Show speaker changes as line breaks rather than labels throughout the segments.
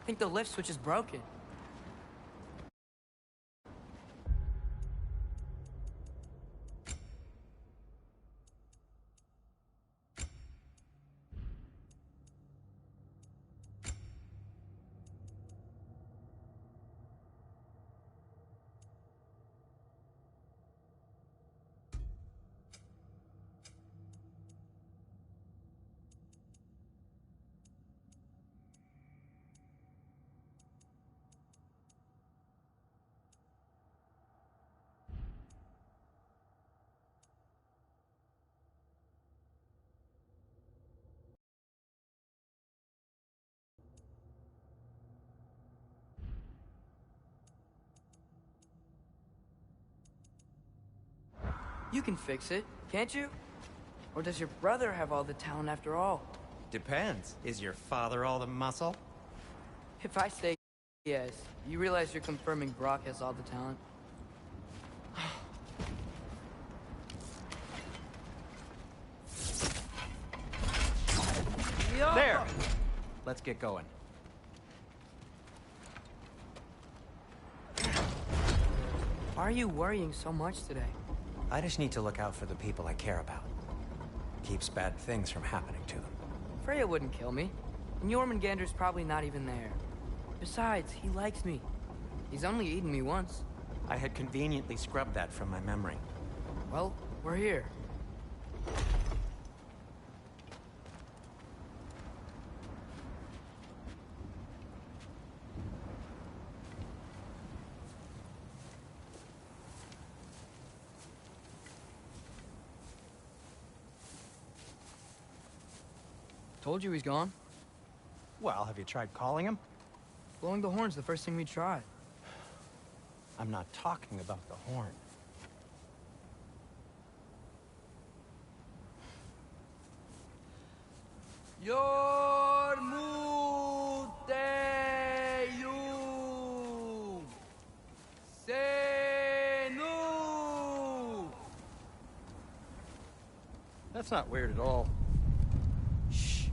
think the lift switch is broken. You can fix it, can't you? Or does your brother have all the talent after all?
Depends. Is your father all the muscle?
If I say yes, you realize you're confirming Brock has all the talent?
There! Let's get going.
Why are you worrying so much today?
I just need to look out for the people I care about. Keeps bad things from happening to them.
Freya wouldn't kill me. And Jormungandr's probably not even there. Besides, he likes me. He's only eaten me once.
I had conveniently scrubbed that from my memory.
Well, we're here. Told you he's gone.
Well, have you tried calling him?
Blowing the horn's the first thing we tried.
I'm not talking about the horn.
Yormuteyu Senu.
That's not weird at all. Shh.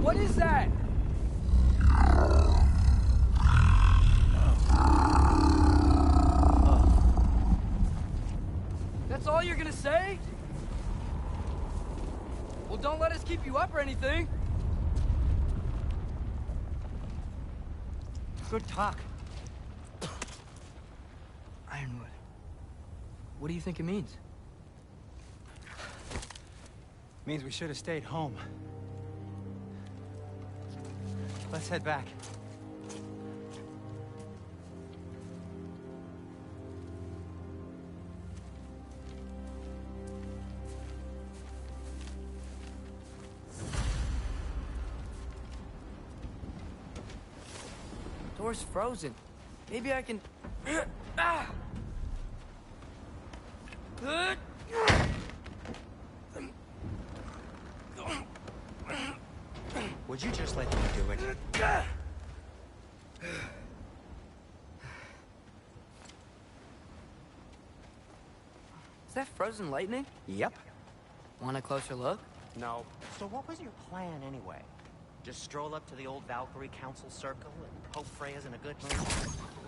What is that? That's all you're gonna say? Well, don't let us keep you up or anything.
Good talk.
Ironwood. What do you think it means?
Means we should have stayed home. Let's head back.
Door's frozen. Maybe I can... Ah!
Would you just let me do it?
Is that frozen lightning?
Yep.
Want a closer look?
No.
So what was your plan anyway? Just stroll up to the old Valkyrie Council circle and hope Freya's in a good mood?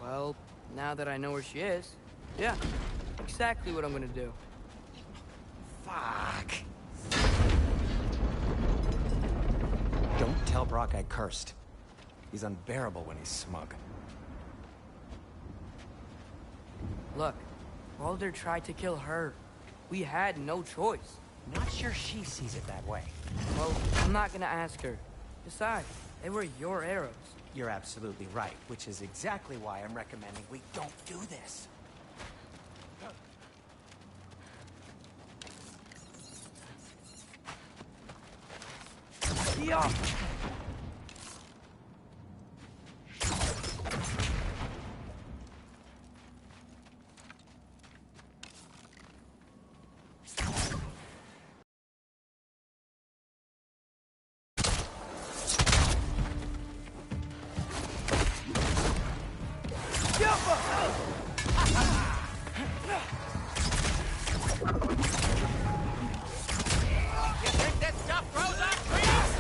Well, now that I know where she is, yeah, exactly what I'm gonna do.
Fuck. Don't tell Brock I cursed. He's unbearable when he's smug.
Look, Baldur tried to kill her. We had no choice.
Not sure she sees it that way.
Well, I'm not gonna ask her. Besides, they were your arrows.
You're absolutely right, which is exactly why I'm recommending we don't do this.
Yeah.
You think that stuff grows on trees?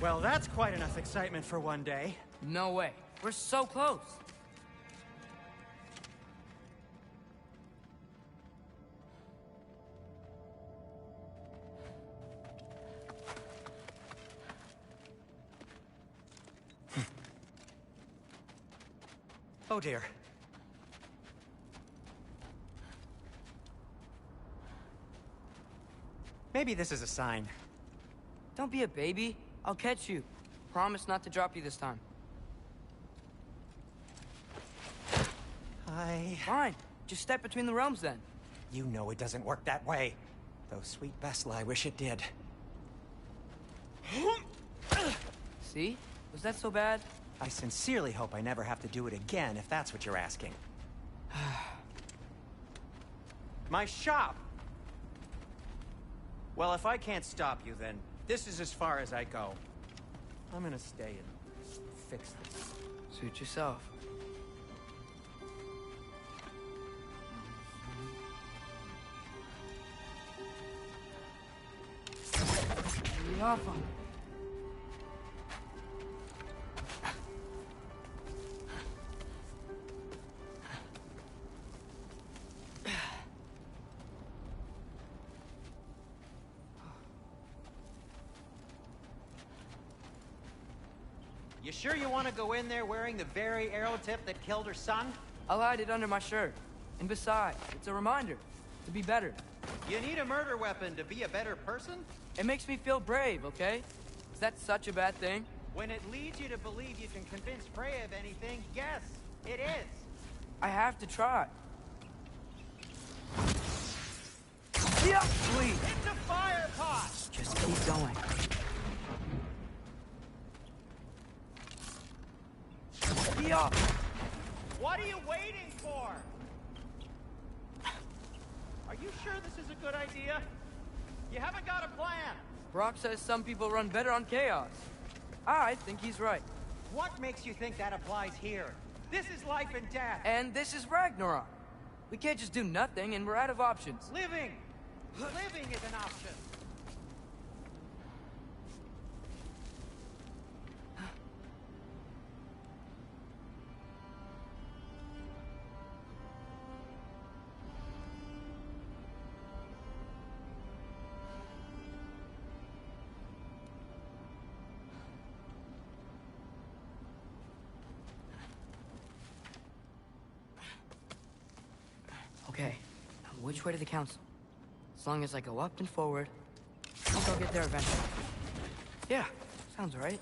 Well, that's quite enough excitement for one day.
No way. We're so close.
Oh dear. Maybe this is a sign.
Don't be a baby. I'll catch you. Promise not to drop you this time. Fine. Just step between the realms then.
You know it doesn't work that way. Though sweet Bessel, I wish it did.
See? Was that so bad?
I sincerely hope I never have to do it again, if that's what you're asking. My shop! Well, if I can't stop you, then this is as far as I go. I'm gonna stay and fix this.
Suit yourself. Yafa.
You sure you want to go in there wearing the very arrow tip that killed her son?
I'll hide it under my shirt. And besides, it's a reminder to be better.
You need a murder weapon to be a better person?
It makes me feel brave, okay? Is that such a bad thing?
When it leads you to believe you can convince Freya of anything, yes, it is.
I have to try. Yeah, please.
It's a fire pot!
Just keep going. Yeah.
What are you waiting for? Are you sure this is a good idea? You haven't got a plan.
Brock says some people run better on chaos. I think he's right.
What makes you think that applies here? This is life and death.
And this is Ragnarok. We can't just do nothing and we're out of options.
Living! Living is an option.
Okay, now which way to the council? As long as I go up and forward, I think I'll get there eventually. Yeah, sounds right.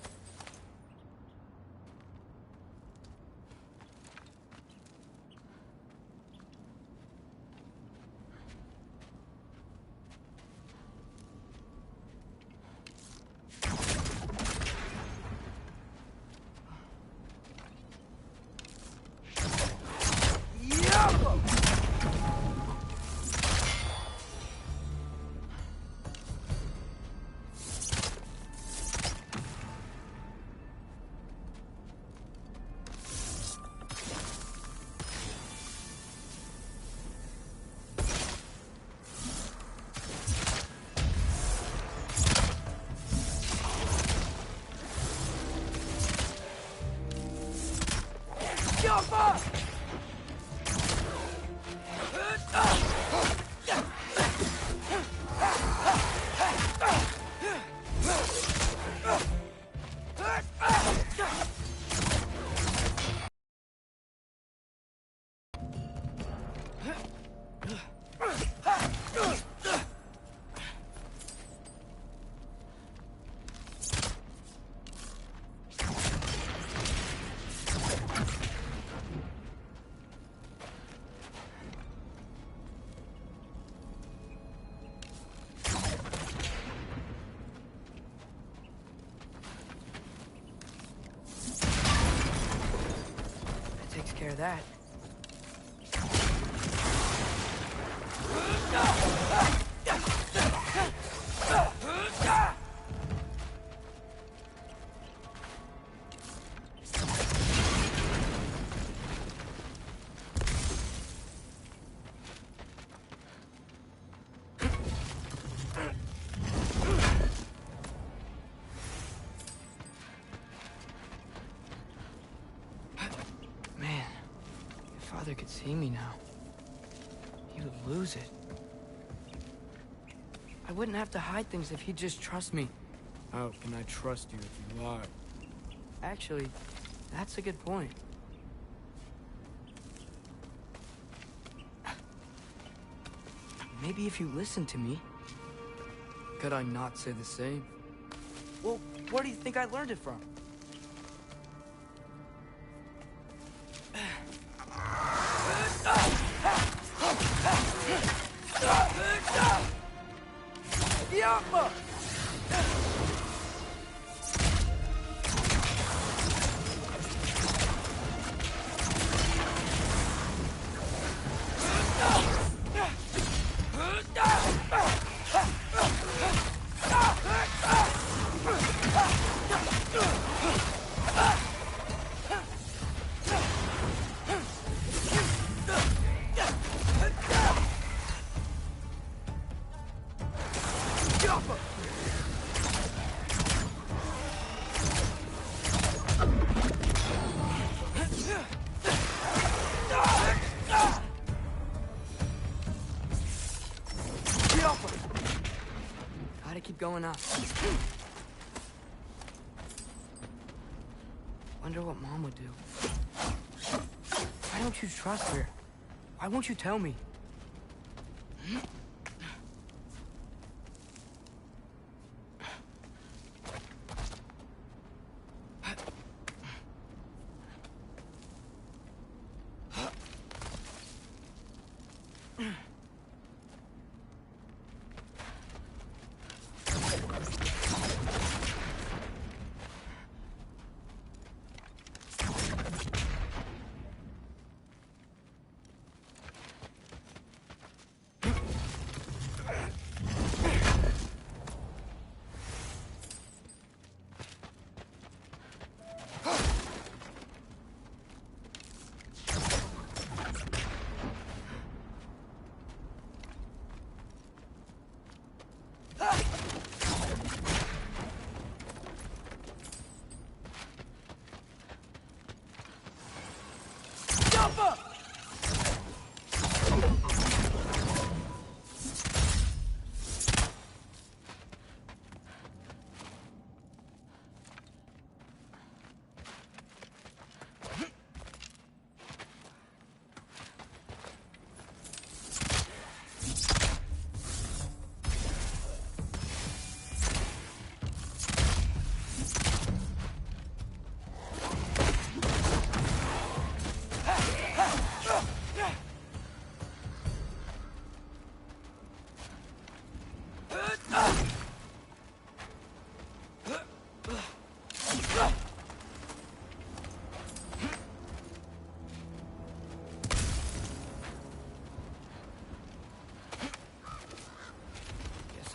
Takes care of that. Father could see me now. He would lose it. I wouldn't have to hide things if he'd just trust me.
How can I trust you if you lie?
Actually, that's a good point. Maybe if you listen to me.
Could I not say the same?
Well, where do you think I learned it from? Gotta keep going up. Wonder what Mom would do. Why don't you trust her? Why won't you tell me?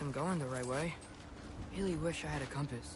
I'm going the right way. Really wish I had a compass.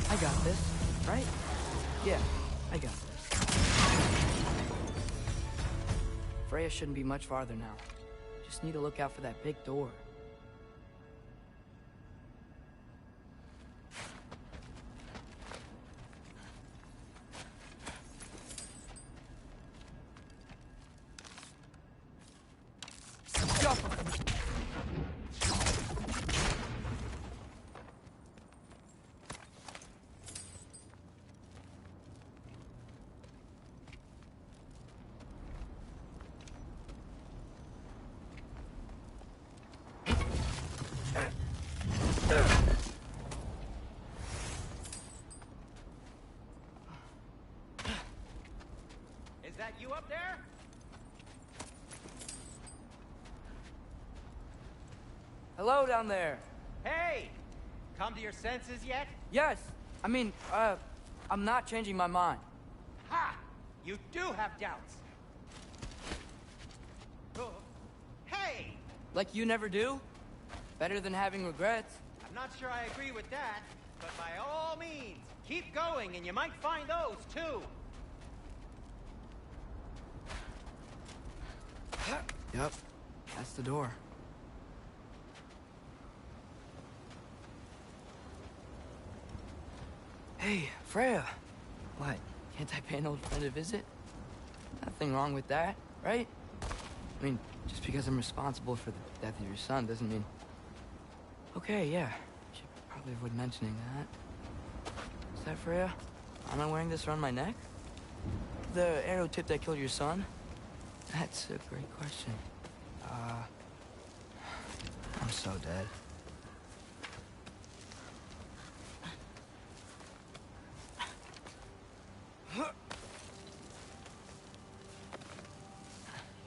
I got this, right? Yeah, I got this. Freya shouldn't be much farther now. Just need to look out for that big door.
Is that you up there?
Hello down there.
Hey! Come to your senses yet?
Yes. I mean, I'm not changing my mind.
Ha! You do have doubts. Oh. Hey!
Like you never do? Better than having regrets.
I'm not sure I agree with that, but by all means, keep going and you might find those too.
Yep, that's the door. Hey, Freya. What, can't I pay an old friend a visit? Nothing wrong with that, right? I mean, just because I'm responsible for the death of your son doesn't mean... Okay, yeah. Should probably avoid mentioning that. Is that Freya? Am I wearing this around my neck? The arrow tip that killed your son? That's a great question. I'm so dead.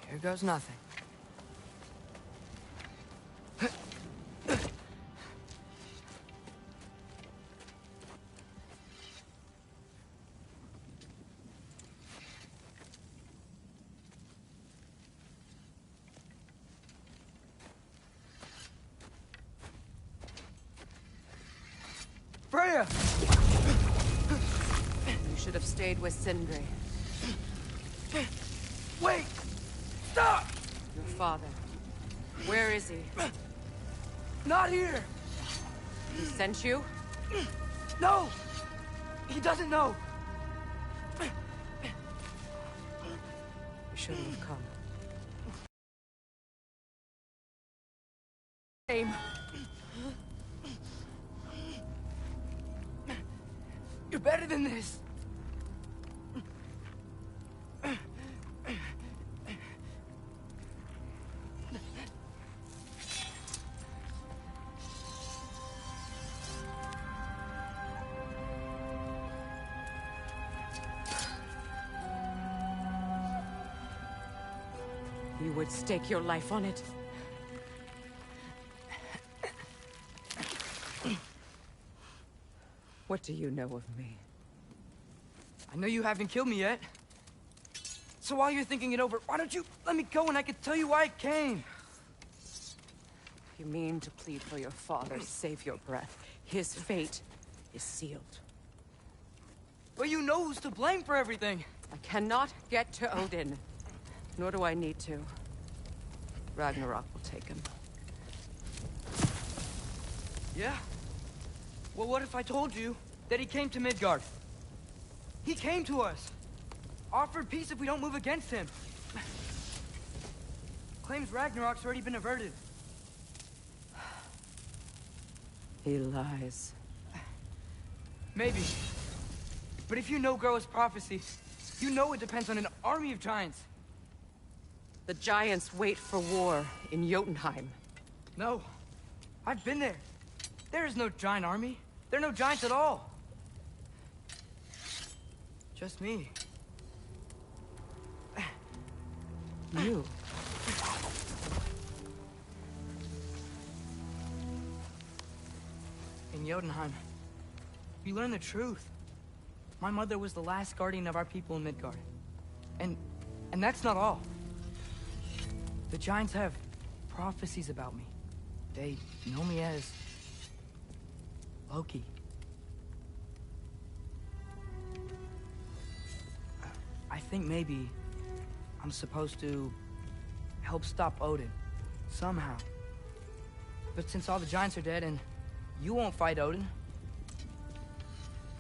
Here goes nothing. Freya!
You should have stayed with Sindri.
Wait! Stop!
Your father. Where is he?
Not here!
He sent you?
No! He doesn't know!
You shouldn't have come. Shame.
You're better than this!
You would stake your life on it. What do you know of me?
I know you haven't killed me yet. So while you're thinking it over, why don't you let me go and I can tell you why I came?
You mean to plead for your father, save your breath. His fate is sealed.
But you know who's to blame for everything.
I cannot get to Odin. Nor do I need to. Ragnarok will take him.
Yeah? Well, what if I told you that he came to Midgard? He came to us. Offered peace if we don't move against him. Claims Ragnarok's already been averted.
He lies.
Maybe. But if you know Groa's prophecy, you know it depends on an army of giants.
The giants wait for war in Jotunheim.
No. I've been there. There is no giant army. There are no giants at all. Just me.
You?
In Jotunheim, we learn the truth. My mother was the last guardian of our people in Midgard. And that's not all. The giants have prophecies about me. They know me as Loki. I think maybe I'm supposed to help stop Odin, somehow. But since all the giants are dead and you won't fight Odin,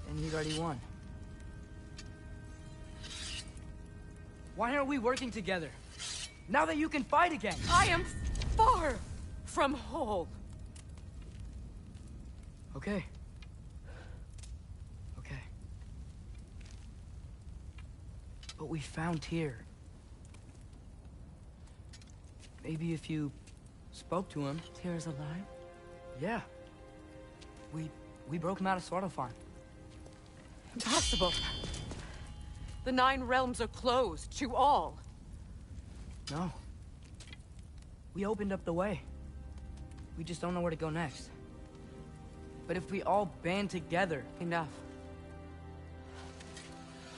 then he's already won. Why aren't we working together? Now that you can fight again!
I am far from whole.
Okay. Okay. But we found Tyr. Maybe if you spoke to him...
Tyr's alive?
Yeah. We broke him out of Svartalfheim.
Impossible. The 9 realms are closed to all.
No. We opened up the way. We just don't know where to go next. But if we all band together...
Enough.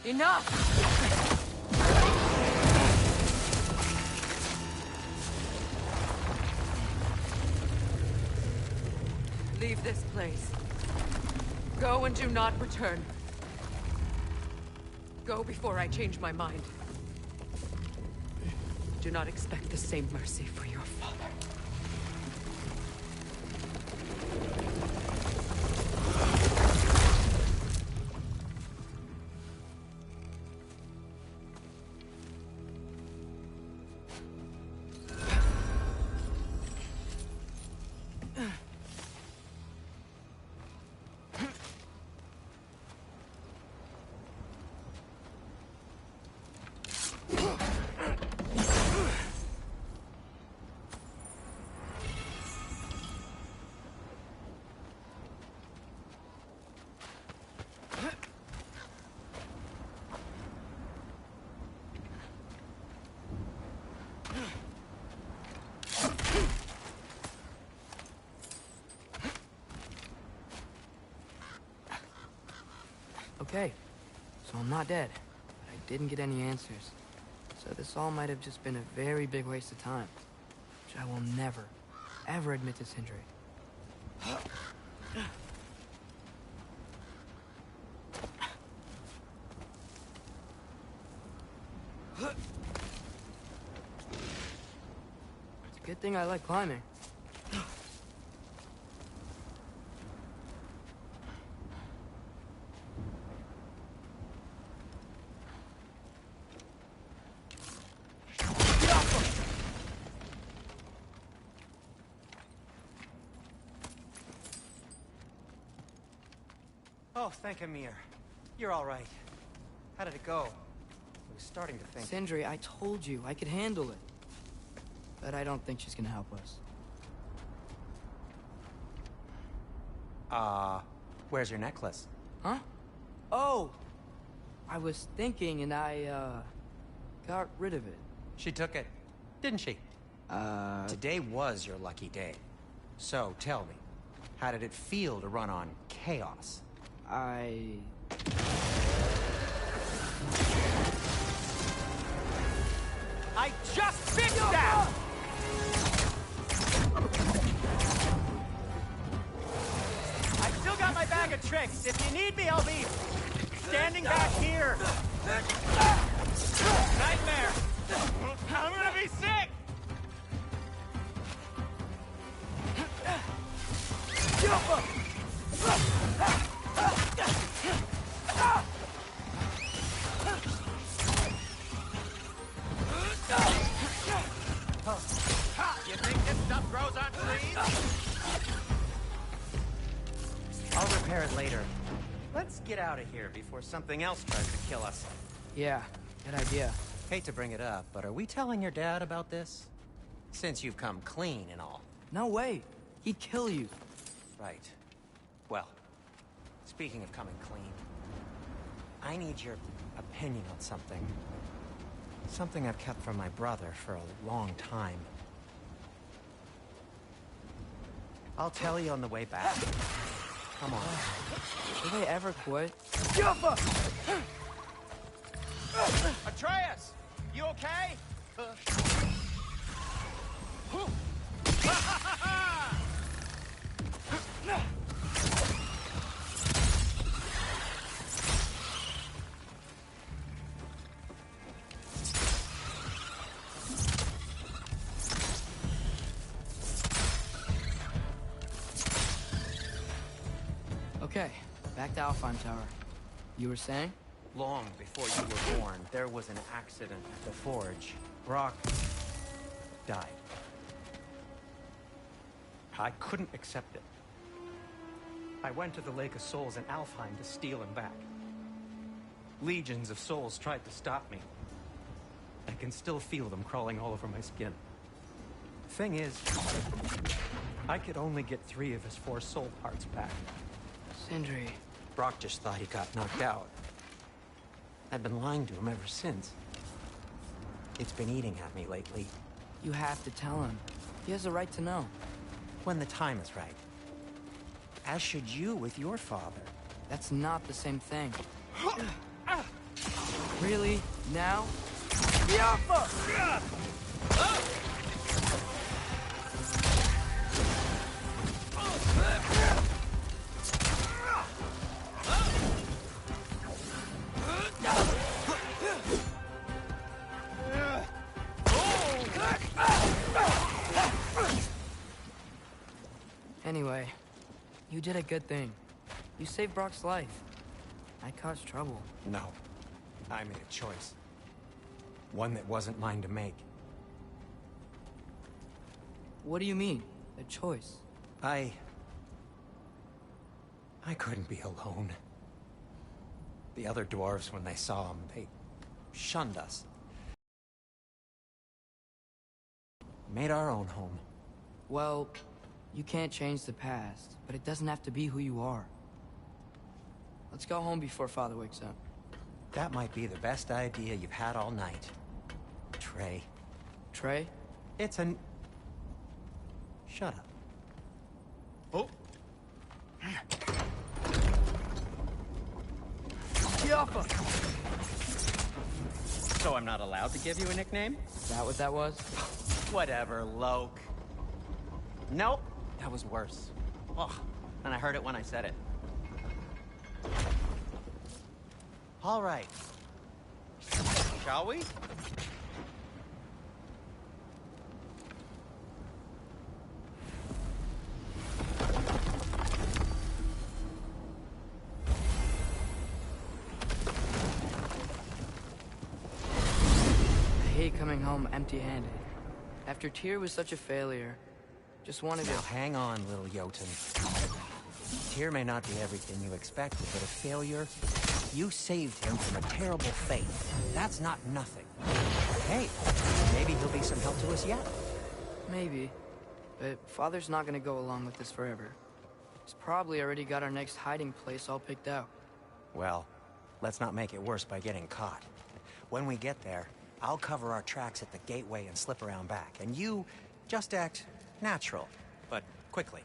Enough! leave this place. Go and do not return. Go before I change my mind. Do not expect the same mercy for your father.
Okay, so I'm not dead, but I didn't get any answers. So this all might have just been a very big waste of time, which I will never, ever admit to Sindri. It's a good thing I like climbing.
Oh, thank Amir. You're all right. How did it go? I was starting to think...
Sindri, I told you I could handle it. But I don't think she's gonna help us.
Where's your necklace?
Huh? Oh! I was thinking and I, got rid of it.
She took it, didn't she? Today was your lucky day. So, tell me, how did it feel to run on chaos?
I
just fixed that! I still got my bag of tricks. If you need me, I'll be standing back here. Nightmare! I'm gonna be sick! You think this stuff grows on trees? I'll repair it later. Let's get out of here before something else tries to kill us.
yeah, good idea.
Hate to bring it up, but are we telling your dad about this? Since you've come clean and all.
No way. He'd kill you.
Right. Well, speaking of coming clean, I need your opinion on something. Something I've kept from my brother for a long time. I'll tell you on the way back. Come on.
Do they ever quit?
Atreus! You okay?
Okay, back to Alfheim Tower. You were saying?
Long before you were born, there was an accident at the forge. Brock died. I couldn't accept it. I went to the Lake of Souls in Alfheim to steal him back. Legions of souls tried to stop me. I can still feel them crawling all over my skin. Thing is, I could only get 3 of his 4 soul parts back.
Sindri.
Brock just thought he got knocked out. I've been lying to him ever since. It's been eating at me lately.
You have to tell him. He has a right to know.
When the time is right. As should you with your father.
That's not the same thing. Really? Now? Anyway, you did a good thing. You saved Brock's life. I caused trouble.
No. I made a choice. One that wasn't mine to make.
What do you mean? A choice?
I couldn't be alone. The other dwarves, when they saw him, they shunned us. Made our own home.
Well, you can't change the past, but it doesn't have to be who you are. Let's go home before Father wakes up.
That might be the best idea you've had all night. Trey.
Trey?
It's an... Shut up.
Oh. Yaffa!
So I'm not allowed to give you a nickname?
Is that what that was?
Whatever, Loke. Nope, that was worse. Ugh, and I heard it when I said it. All right. Shall we?
I hate coming home empty-handed. After Tyr was such a failure, just wanted to...
Now hang on, little Jotun. Tyr may not be everything you expected, but a failure? You saved him from a terrible fate. That's not nothing. Hey, maybe he'll be some help to us yet.
Maybe. But Father's not gonna go along with this forever. He's probably already got our next hiding place all picked out.
Well, let's not make it worse by getting caught. When we get there, I'll cover our tracks at the gateway and slip around back. And you just act natural, but quickly.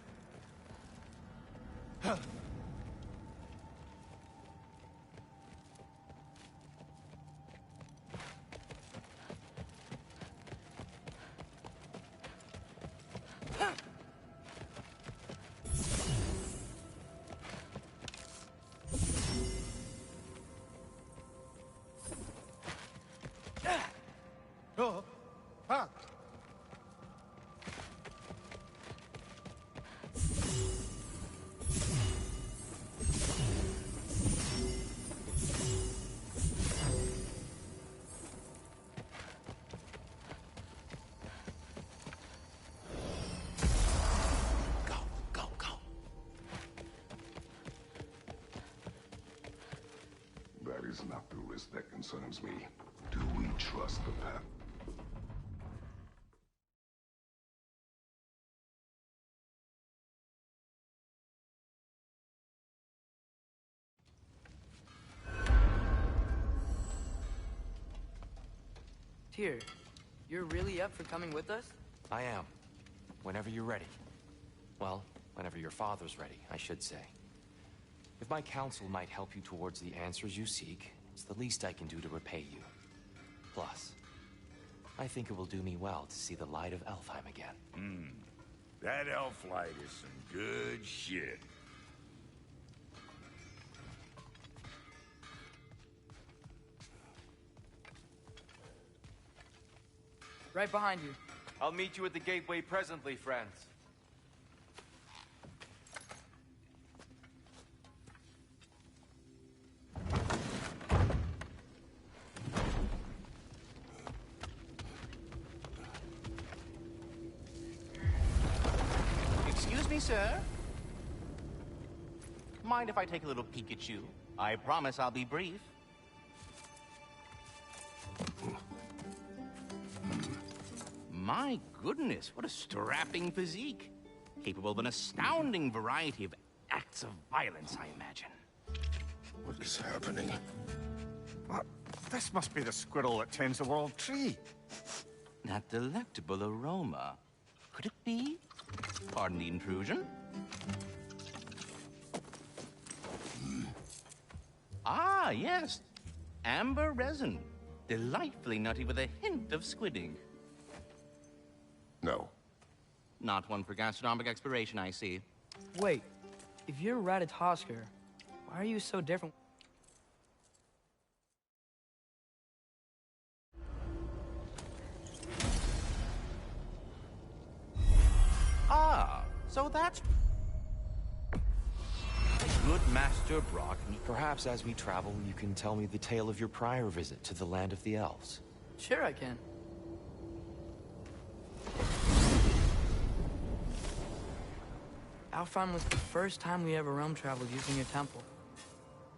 That is not the risk that concerns me. Do we trust the path?
Tyr, you're really up for coming with us?
I am. Whenever you're ready. Well, whenever your father's ready, I should say. If my counsel might help you towards the answers you seek, it's the least I can do to repay you. Plus, I think it will do me well to see the light of Elfheim again.
That elf light is some good shit.
Right behind you.
I'll meet you at the gateway presently, friends.
Excuse me, sir. Mind if I take a little peek at you? I promise I'll be brief. My goodness, what a strapping physique. Capable of an astounding variety of acts of violence, I imagine.
What is happening?
What? This must be the squirrel that tends the world tree.
That delectable aroma. Could it be? Pardon the intrusion. Ah, yes. Amber resin. Delightfully nutty with a hint of squidding.
No.
Not one for gastronomic exploration, I see.
Wait, if you're Ratatoskr, why are you so different?
Ah, so that's... good Master Brock.
Perhaps as we travel, you can tell me the tale of your prior visit to the land of the elves.
Sure I can. Alfheim was the first time we ever realm traveled using your temple.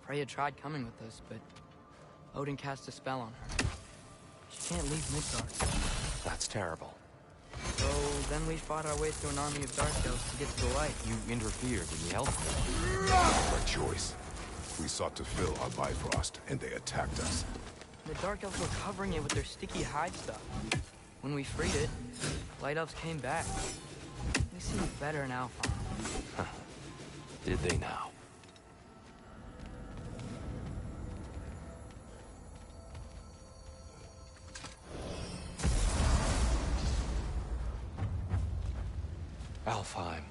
Freya tried coming with us, but Odin cast a spell on her. She can't leave Midgard.
That's terrible.
So then we fought our way through an army of Dark Elves to get to the light.
You interfered in the elf war.
By choice. We sought to fill our Bifrost, and they attacked us.
The Dark Elves were covering it with their sticky hide stuff. When we freed it, Light Elves came back. They seemed better in Alpha.
Did they now? Alfheim.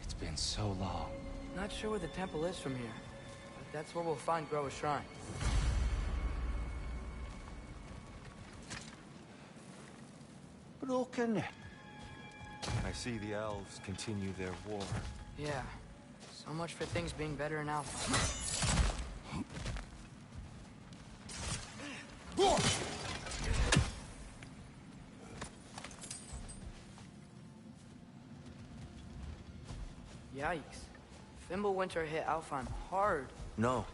It's been so long.
Not sure where the temple is from here, but that's where we'll find Groa's shrine.
Broken.
I see the elves continue their war.
Yeah, so much for things being better in Alpha. Yikes. Fimbulwinter hit Alfheim hard.
No.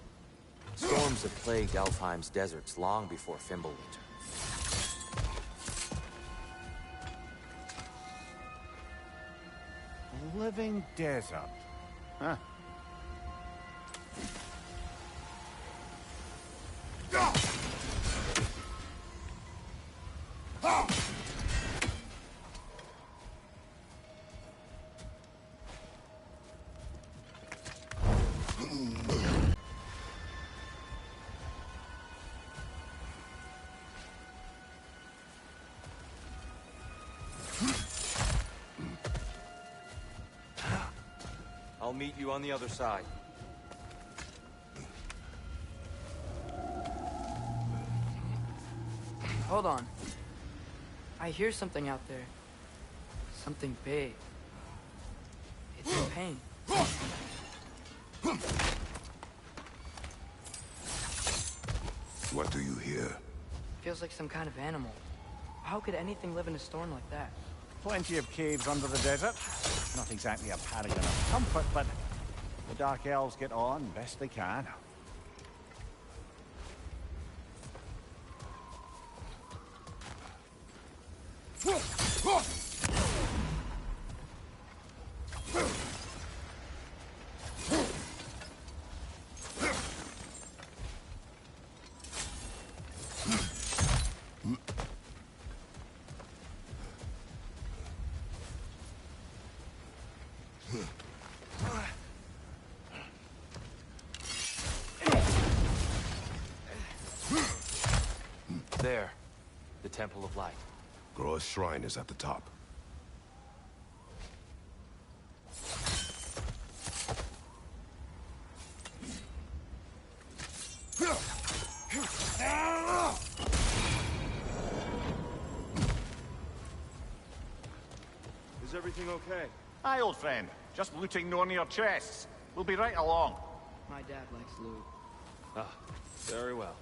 Storms have plagued Alfheim's deserts long before Fimbulwinter.
Living desert. Huh.
I'll meet you on the other side.
Hold on. I hear something out there. Something big. It's in pain.
What do you hear?
Feels like some kind of animal. How could anything live in a storm like that?
Plenty of caves under the desert. Not exactly a paragon of comfort, but the Dark Elves get on best they can.
There. The Temple of Light.
Groa's shrine is at the top.
Is everything okay?
Aye, old friend. Just looting no near chests. We'll be right along.
My dad likes loot.
Ah, very well.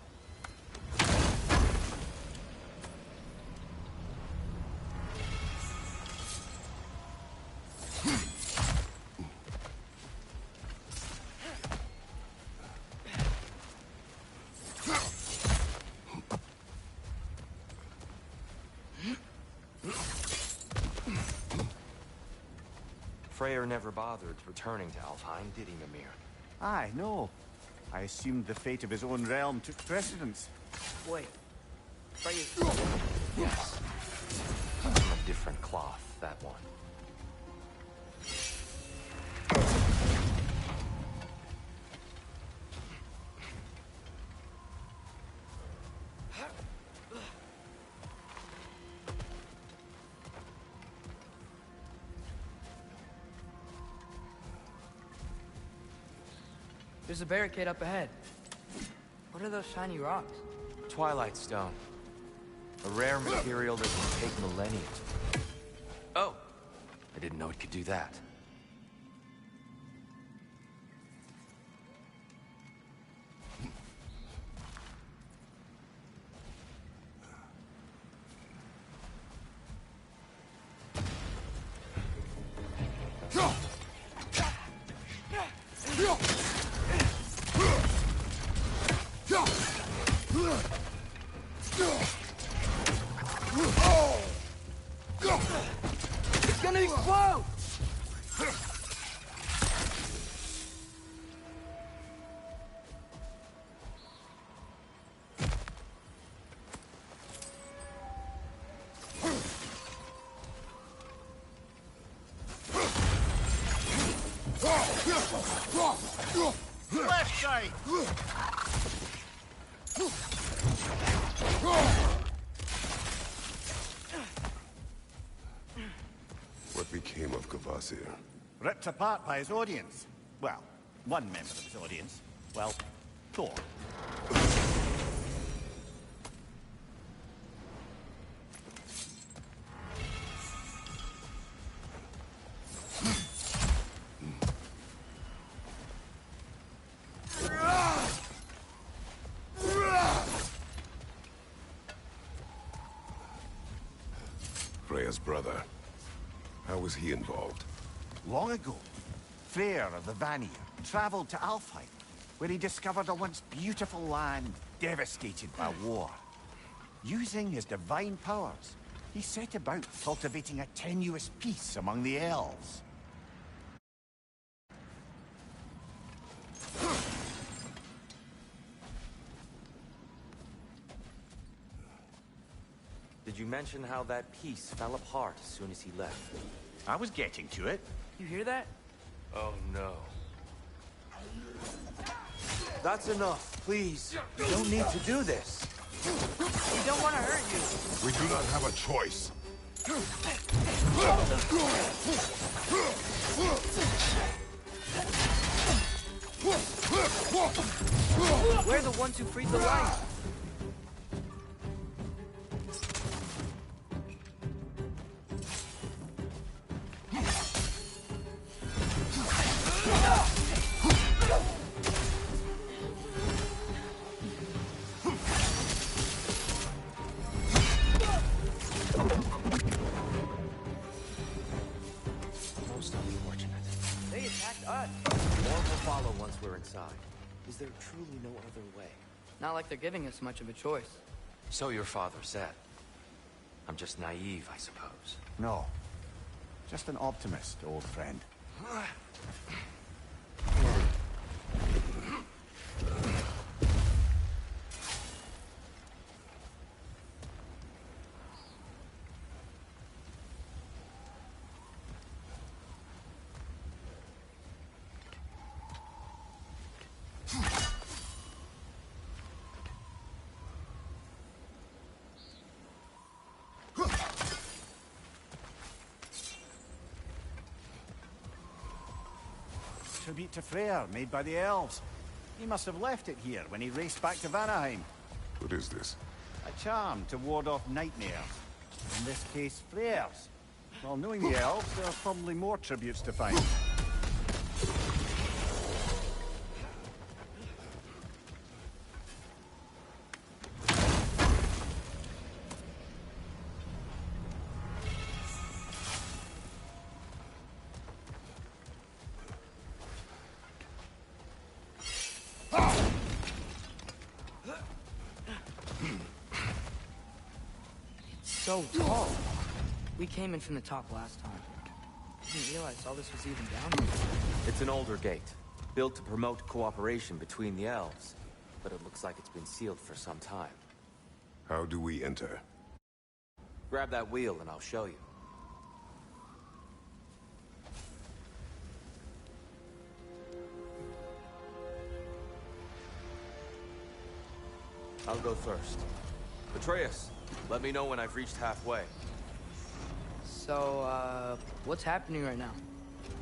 Freyr never bothered returning to Alfheim, did he, Mimir?
Aye, no. I assumed the fate of his own realm took precedence.
Wait. Freya.
Yes. From a different cloth, that one.
There's a barricade up ahead. What are those shiny rocks?
Twilight Stone. A rare material that can take millennia to... Oh! I didn't know it could do that.
gonna explode!
Left side!
What became of Kvasir?
Ripped apart by his audience. Well, one member of his audience. Well, Thor.
Freya's brother. How was he involved?
Long ago, Freyr of the Vanir traveled to Alfheim, where he discovered a once beautiful land devastated by war. Using his divine powers, he set about cultivating a tenuous peace among the elves.
Did you mention how that piece fell apart as soon as he left?
I was getting to it.
You hear that?
Oh, no. That's enough, please. You don't need to do this.
We don't want to hurt you.
We do not have a choice.
We're the ones who freed the light.
Most unfortunate.
They attacked us.
More will follow once we're inside. Is there truly no other way?
Not like they're giving us much of a choice.
So your father said. I'm just naive, I suppose.
No. Just an optimist, old friend. Tribute to Freyr, made by the elves. He must have left it here when he raced back to Vanaheim.
What is this?
A charm to ward off nightmares. In this case, Freyr's. Well, knowing the elves, there are probably more tributes to find.
So tall. We came in from the top last time. Didn't realize all this was even down here.
It's an older gate, built to promote cooperation between the elves. But it looks like it's been sealed for some time.
How do we enter?
Grab that wheel and I'll show you. I'll go first. Atreus, let me know when I've reached halfway.
So, what's happening right now?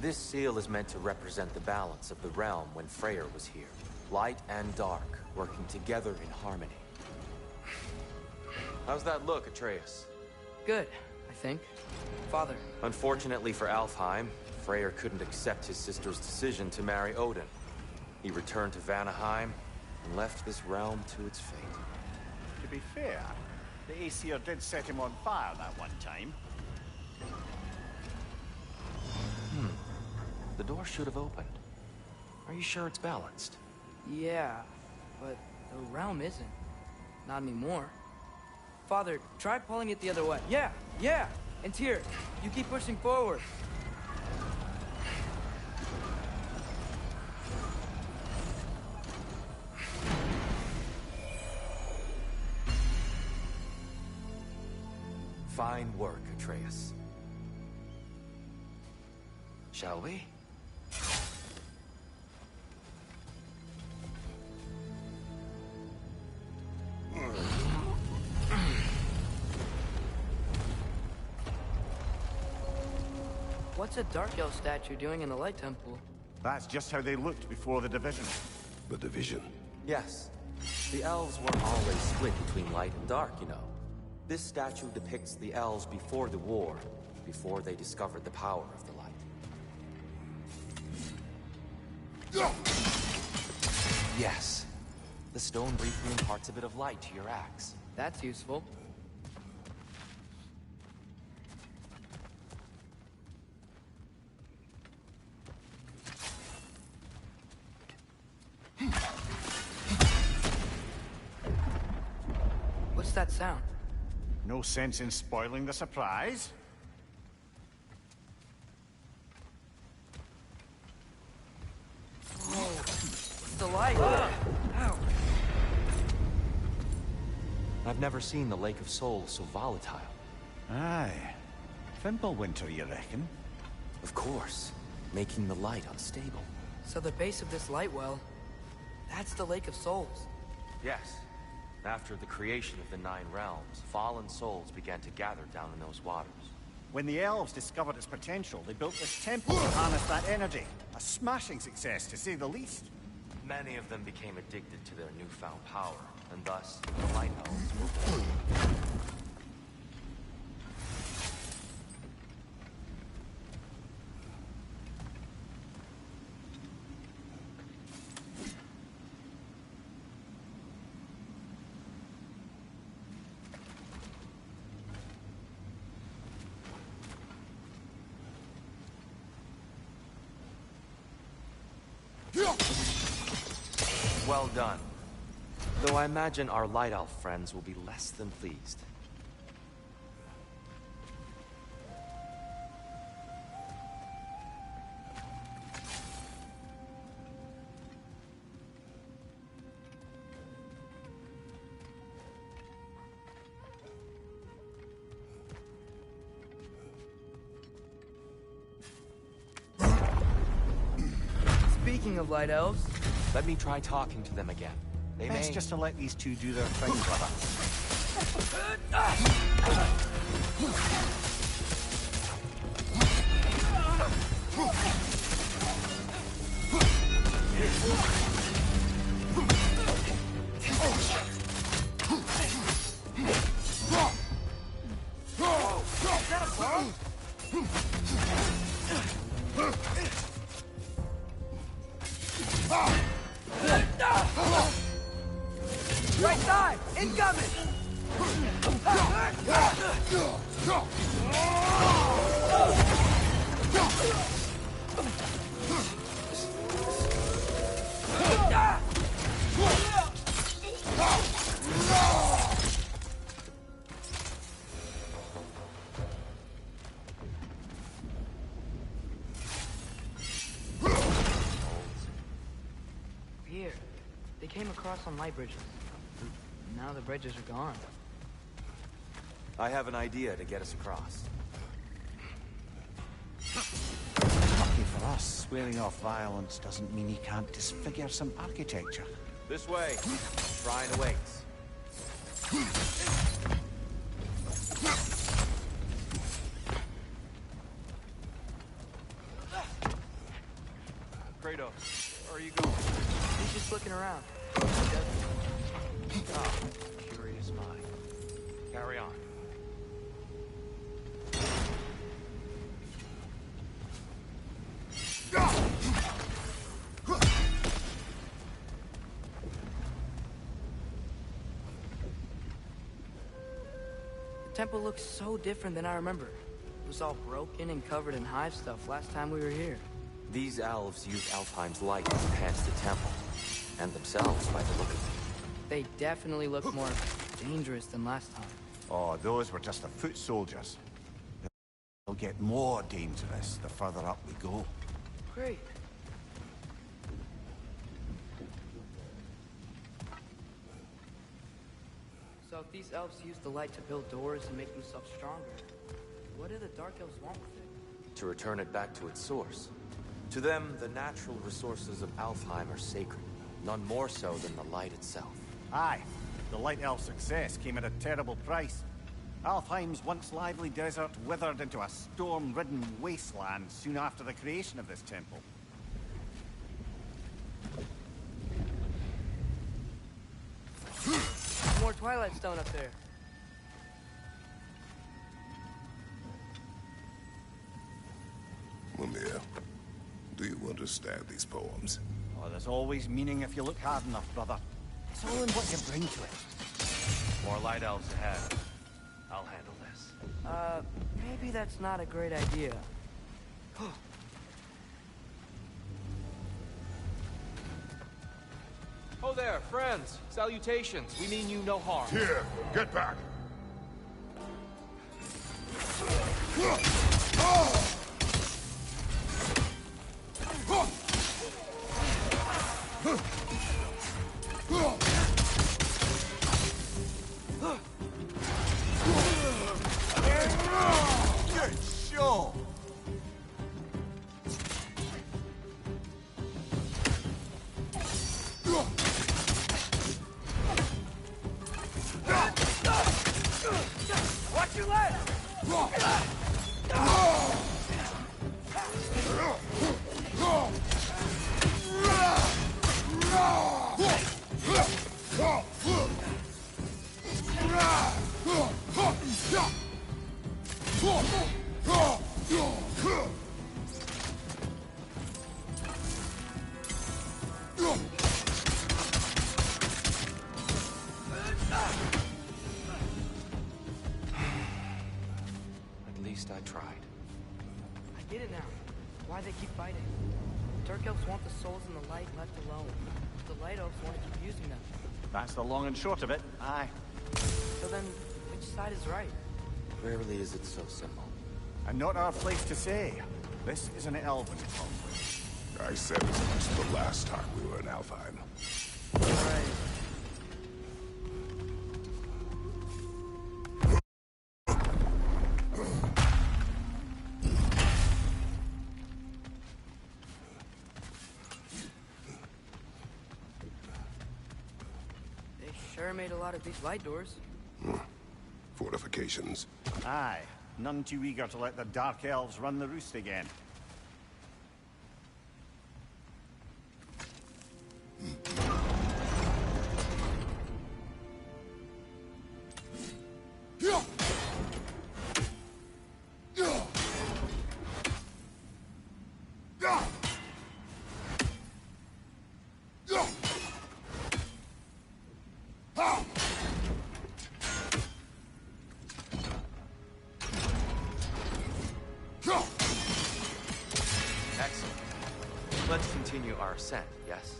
This seal is meant to represent the balance of the realm when Freyr was here. Light and dark, working together in harmony. How's that look, Atreus?
Good, I think. Father.
Unfortunately for Alfheim, Freyr couldn't accept his sister's decision to marry Odin. He returned to Vanaheim and left this realm to its fate.
To be fair, the Aesir did set him on fire that one time.
The door should have opened. Are you sure it's balanced?
Yeah, but the realm isn't. Not anymore. Father, try pulling it the other way. Yeah! And Tyr, you keep pushing forward.
Fine work, Atreus. Shall we?
What's a Dark Elf statue doing in the Light Temple?
That's just how they looked before the division.
The division.
Yes. The elves weren't always split between light and dark, you know. This statue depicts the elves before the war, before they discovered the power of the light. Yes. The stone briefly imparts a bit of light to your axe.
That's useful. What's that sound?
No sense in spoiling the surprise.
Whoa, it's the light. Ow.
I've never seen the Lake of Souls so volatile.
Aye. Fimbulwinter, you reckon?
Of course, making the light unstable.
So the base of this light well, that's the Lake of Souls.
Yes. After the creation of the Nine Realms, fallen souls began to gather down in those waters.
When the elves discovered its potential, they built this temple to harness that energy. A smashing success, to say the least.
Many of them became addicted to their newfound power, and thus, the Light Elves were born. Well done. Though I imagine our Light Elf friends will be less than pleased.
Speaking of Light Elves,
Let me try talking to them again. They
Best
may...
just to let these two do their thing, brother.
right side, incoming! Here, they came across some light bridges. Now the bridges are gone.
I have an idea to get us across.
Lucky for us, swearing off violence doesn't mean he can't disfigure some architecture.
This way. Shrine awaits. Kratos, where are you going?
He's just looking around.
Ah, curious mind. Carry on.
The temple looks so different than I remember. It was all broken and covered in hive stuff last time we were here.
These elves use Alfheim's light to enhance the temple, and themselves by the look of it.
They definitely look more dangerous than last time.
Oh, those were just the foot soldiers. get more dangerous the further up we go.
Great. So if these elves use the light to build doors and make themselves stronger, what do the Dark Elves want with it?
To return it back to its source. To them, the natural resources of Alfheim are sacred, none more so than the light itself.
Aye, the Light Elf's success came at a terrible price. Alfheim's once lively desert withered into a storm-ridden wasteland soon after the creation of this temple.
More Twilight Stone up there.
Mumia, do you understand these poems?
Oh, there's always meaning if you look hard enough, brother. It's all in what you bring to it.
More light elves ahead. I'll handle this.
Maybe that's not a great idea.
Oh there, friends! Salutations! We mean you no harm.
Here, get back!
Good show!
Watch your left!
At least I tried.
I get it now. Why they keep fighting. Dark Elves want the souls in the light left alone. The Light Elves want to keep using them.
That's the long and short of it. Aye.
So then, which side is right?
Rarely is it so simple.
And not our place to say. This is an elven conflict.
I said as much the last time we were in Alfheim.
Right. They sure made a lot of these light doors.
Fortifications.
Aye. None too eager to let the Dark Elves run the roost again.
Excellent. Let's continue our ascent, yes?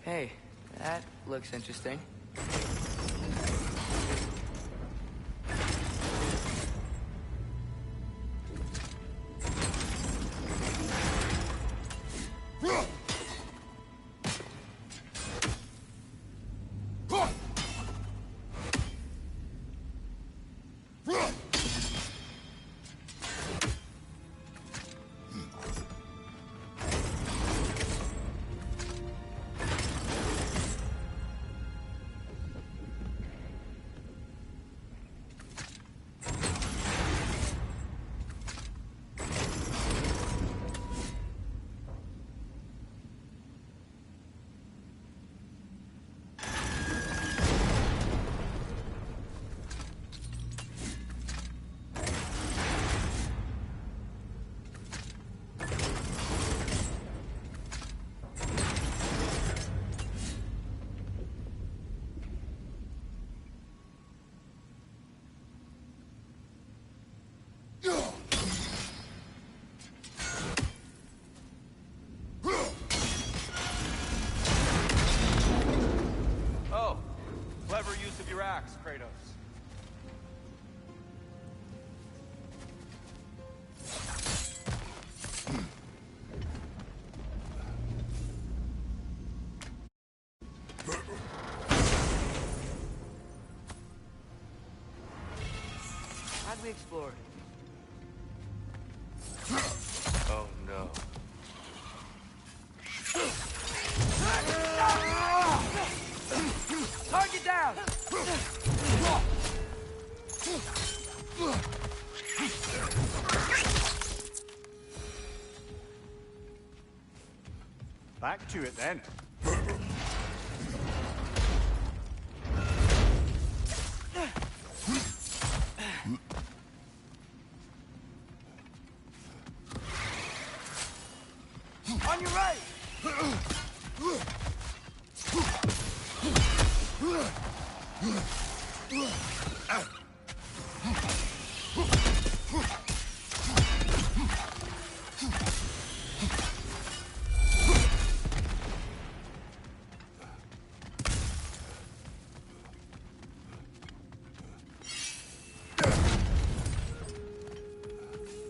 Hey, that looks interesting.
tracks, Kratos.
How'd we explore it?
Oh no.
Target down!
Back to it then.
On your right!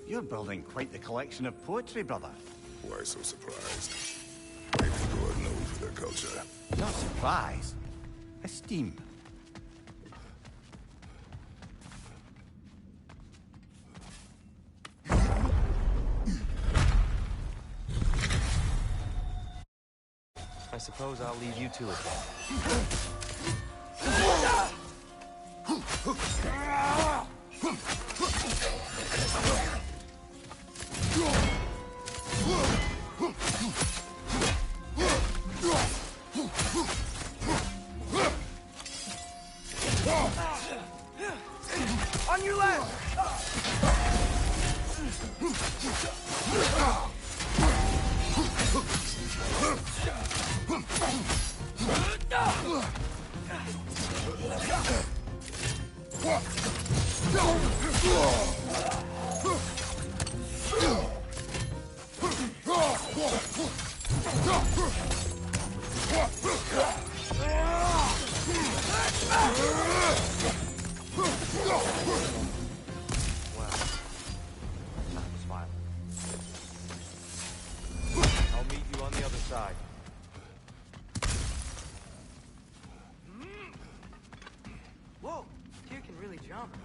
You're building quite the collection of poetry, brother.
Why so surprised? My people are known for their culture.
Not surprise. Esteem.
I suppose I'll leave you to it then.
On your left!
That was violent. I'll meet you on the other side.
Whoa, Tyr can really jump.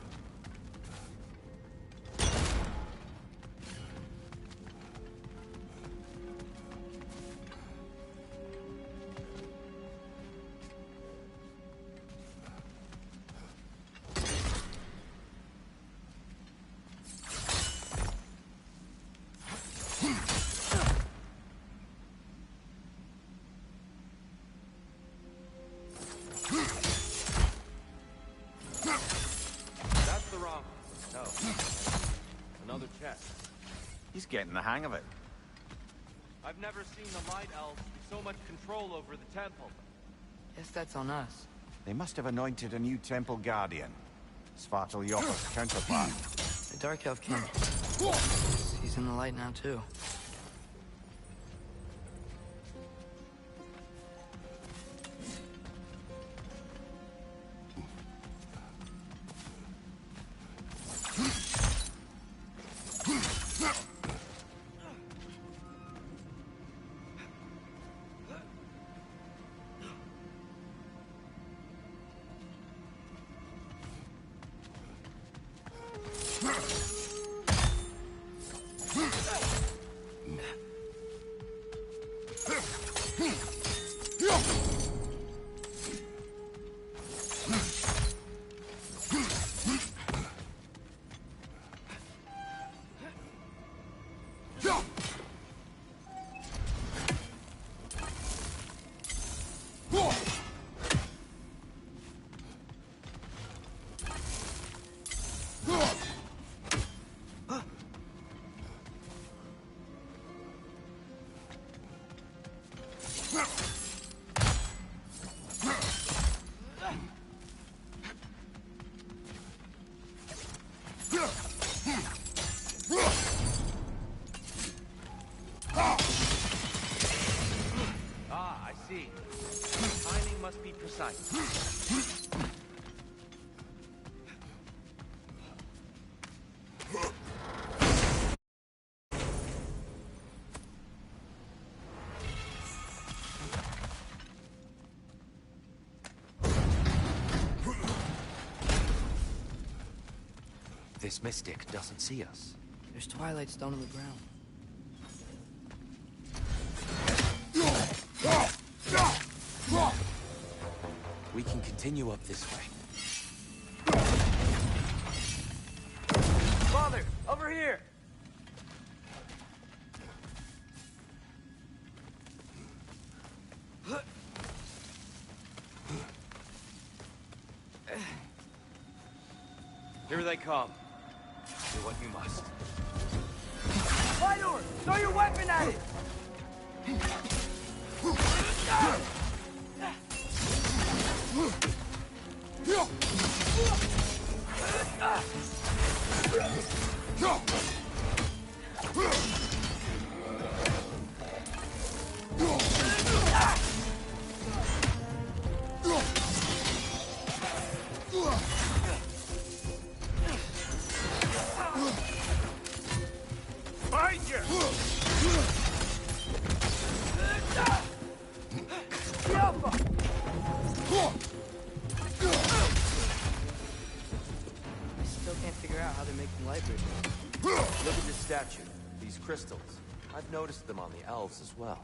That's the wrong. No. Another chest.
He's getting the hang of it.
I've never seen the Light Elves with so much control over the temple.
Guess that's on us.
They must have anointed a new temple guardian. Svartal Yoppa's counterpart.
The Dark Elf King. He's in the light now, too.
Ah, I see. Timing must be precise. this mystic doesn't see us.
There's Twilight Stone on the ground.
We can continue up this way.
Father, over here!
Here they come. Do what you must.
Fire! Throw your weapon at it!
Behind you!
I still can't figure out how they're making light bridges.
Look at this statue. These crystals. I've noticed them on the elves as well.